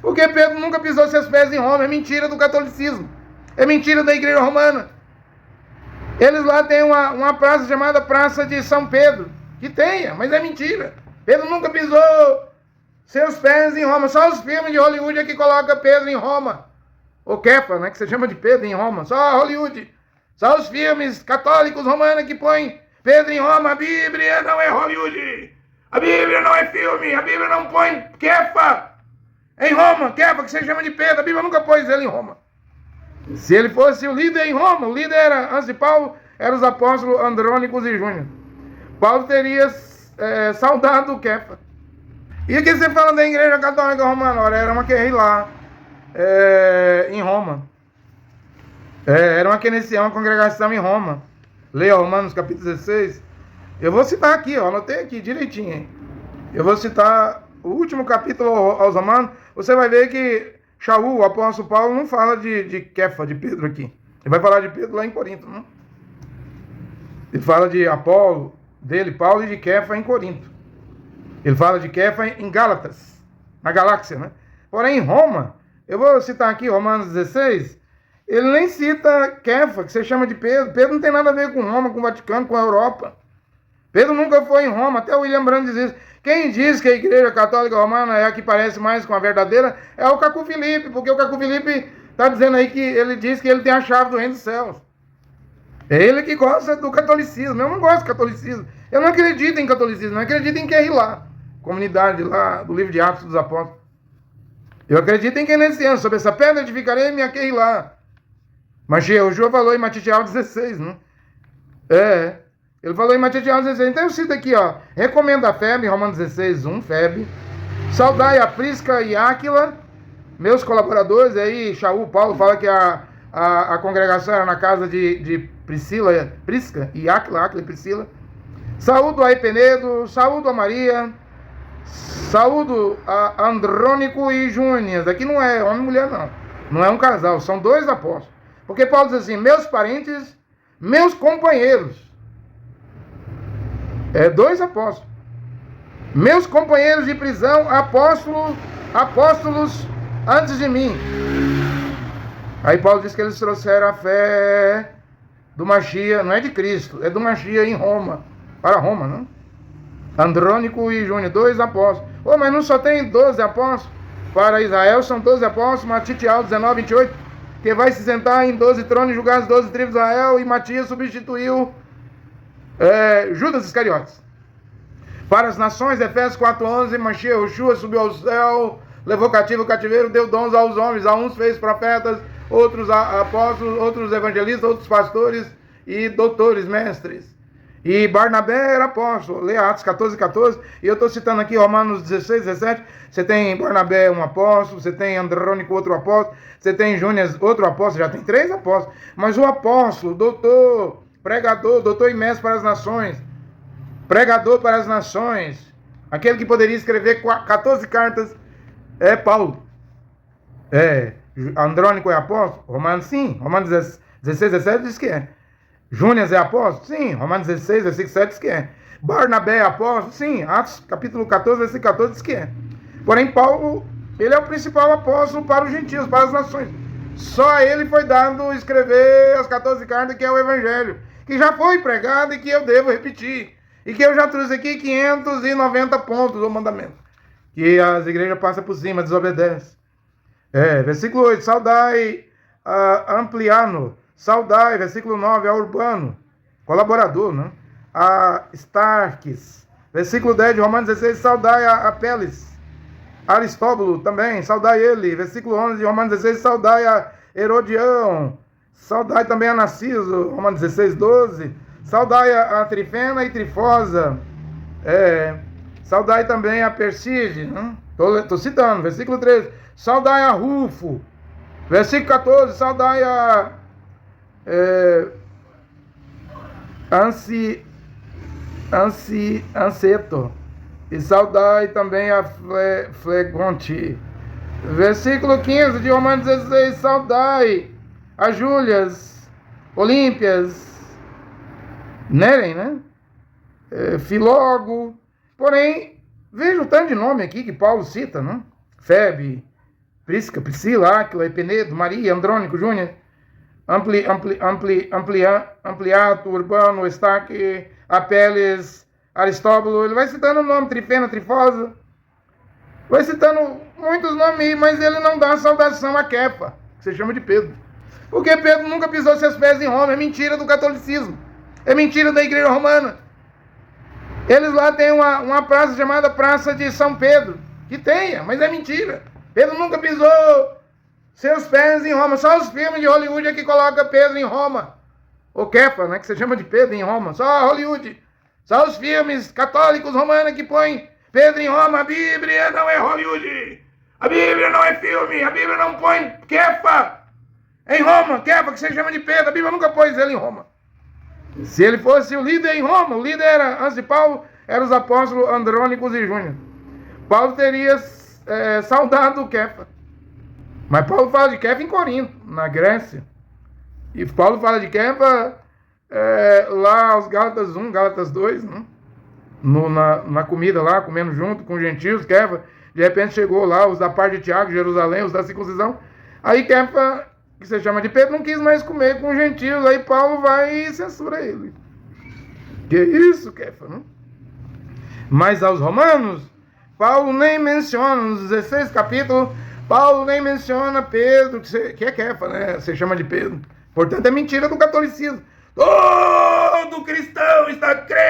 Porque Pedro nunca pisou seus pés em Roma. É mentira do catolicismo. É mentira da igreja romana. Eles lá têm uma praça chamada Praça de São Pedro. Que tenha, mas é mentira. Pedro nunca pisou seus pés em Roma. Só os filmes de Hollywood é que coloca Pedro em Roma. Ou Kefa, né? Que você chama de Pedro em Roma. Só Hollywood. Só os filmes católicos romanos que põem Pedro em Roma. A Bíblia não é Hollywood. A Bíblia não é filme. A Bíblia não põe Kefa em Roma. Kefa, que você chama de Pedro. A Bíblia nunca pôs ele em Roma. Se ele fosse o líder em Roma, o líder era, antes de Paulo, eram os apóstolos Andrônicos e Júnior. Paulo teria saudado o Kefa. E o que você fala da igreja católica romana? Ora, era uma QRI lá, em Roma. Era uma congregação em Roma. Leia Romanos capítulo 16. Eu vou citar aqui, ó, anotei aqui direitinho. Hein? Eu vou citar o último capítulo aos Romanos. Você vai ver que Shaul, o apóstolo Paulo, não fala de Kefa, de Pedro aqui. Ele vai falar de Pedro lá em Corinto. Não? Ele fala de Apolo, dele, Paulo, e de Kefa em Corinto. Ele fala de Kefa em Gálatas, na galáxia, né? Porém, em Roma, eu vou citar aqui Romanos 16, ele nem cita Kefa, que você chama de Pedro. Pedro não tem nada a ver com Roma, com o Vaticano, com a Europa. Pedro nunca foi em Roma, até o William Brandt diz isso. Quem diz que a Igreja Católica Romana é a que parece mais com a verdadeira é o Cacu Filipe, porque o Cacu Filipe está dizendo aí que ele diz que ele tem a chave do reino dos céus. É ele que gosta do catolicismo. Eu não gosto do catolicismo. Eu não acredito em catolicismo, eu acredito em quem lá, comunidade lá do livro de Atos dos Apóstolos. Eu acredito em quem nesse ano, sobre essa pedra edificarei minha quem lá. Mas o João falou em Matitial 16, né? Ele falou em Matitial 16. Então eu cito aqui, ó. Recomendo a Febe, Romanos 16, 1, Febe. Saudai a Prisca e Áquila, meus colaboradores. Aí Shaul, Paulo fala que a congregação era na casa de Prisca e Áquila e Priscila. Saúdo a Epenedo, saúdo a Maria, saúdo a Andrônico e Júnior. Aqui não é homem e mulher, não. Não é um casal, são dois apóstolos. Porque Paulo diz assim, meus parentes, meus companheiros. Dois apóstolos. Meus companheiros de prisão, apóstolos antes de mim. Aí Paulo diz que eles trouxeram a fé do Machia, não é de Cristo, é do Machia em Roma, para Roma, não? Andrônico e Júnior, dois apóstolos. Mas não só tem 12 apóstolos? Para Israel são 12 apóstolos, Matitial 19, 28, que vai se sentar em 12 tronos e julgar as 12 tribos de Israel, e Matias substituiu Judas Iscariotes. Para as nações, Efésios 4:11, Machia, Yoshua subiu ao céu, levou cativo o cativeiro, deu dons aos homens, a uns fez profetas, outros apóstolos, outros evangelistas, outros pastores e doutores, mestres. E Barnabé era apóstolo, lê Atos 14, e eu estou citando aqui Romanos 16, 17, você tem Barnabé um apóstolo, você tem Andrônico outro apóstolo, você tem Júnior outro apóstolo, já tem 3 apóstolos, mas o apóstolo, doutor, pregador, doutor e mestre para as nações, pregador para as nações, aquele que poderia escrever 14 cartas, é Paulo. Andrônico é apóstolo? Romanos sim, Romanos 16, 17 diz que é. Júnior é apóstolo? Sim, Romanos 16, versículo 7 diz que é. Barnabé é apóstolo? Sim, Atos capítulo 14, versículo 14 diz que é. Porém, Paulo, ele é o principal apóstolo para os gentios, para as nações. Só a ele foi dado escrever as 14 cartas, que é o Evangelho, que já foi pregado e que eu devo repetir. E que eu já trouxe aqui 590 pontos do mandamento, que as igrejas passam por cima, desobedecem. Versículo 8, saudai a Ampliano, saudai, versículo 9, a Urbano, colaborador, né? A Starques, versículo 10 de Romanos 16, saudai a Apeles, Aristóbulo também, saudai ele, versículo 11 de Romanos 16, saudai a Herodião, saudai também a Narciso, Romanos 16, 12, saudai a Trifena e Trifosa, saudai também a Persíde, né? Estou citando, versículo 13, saudai a Rufo, versículo 14, saudai a Anceto, e saudai também a Flegonte. Versículo 15 de Romanos 16, saudai a Júlias, Olímpias, Neren, né? Filógo. Porém, veja o tanto de nome aqui que Paulo cita, né? Febe, Prisca, Priscila, Áquila, Epenedo, Maria, Andrônico, Júnior, Ampliato, Urbano, Estaque, Apeles, Aristóbulo. Ele vai citando o nome, Trifena, Trifosa. Vai citando muitos nomes, mas ele não dá saudação a Kefa, que se chama de Pedro. Porque Pedro nunca pisou seus pés em Roma. É mentira do catolicismo. É mentira da igreja romana. Eles lá têm uma praça chamada Praça de São Pedro. Que tenha, mas é mentira. Pedro nunca pisou seus pés em Roma. Só os filmes de Hollywood é que coloca Pedro em Roma. Ou Kefa, né? Que se chama de Pedro em Roma. Só Hollywood. Só os filmes católicos romanos que põem Pedro em Roma. A Bíblia não é Hollywood. A Bíblia não é filme. A Bíblia não põe Kefa em Roma. Kefa, que se chama de Pedro. A Bíblia nunca pôs ele em Roma. Se ele fosse o líder em Roma, o líder era, antes de Paulo, eram os apóstolos Andrônicos e Júnior. Paulo teria saudado Kefa. Mas Paulo fala de Kefa em Corinto, na Grécia. E Paulo fala de Kefa lá aos Gálatas 1, Gálatas 2, né? Na comida lá, comendo junto com os gentios, Kefa. De repente chegou lá os da parte de Tiago, Jerusalém, os da circuncisão. Aí Kefa, que se chama de Pedro, não quis mais comer com os gentios. Aí Paulo vai e censura ele. Que isso, Kefa, não? Mas aos romanos, Paulo nem menciona, nos 16 capítulos, Paulo nem menciona Pedro, que é Kefa, né? Se chama de Pedro. Portanto, é mentira do catolicismo. Todo cristão está crendo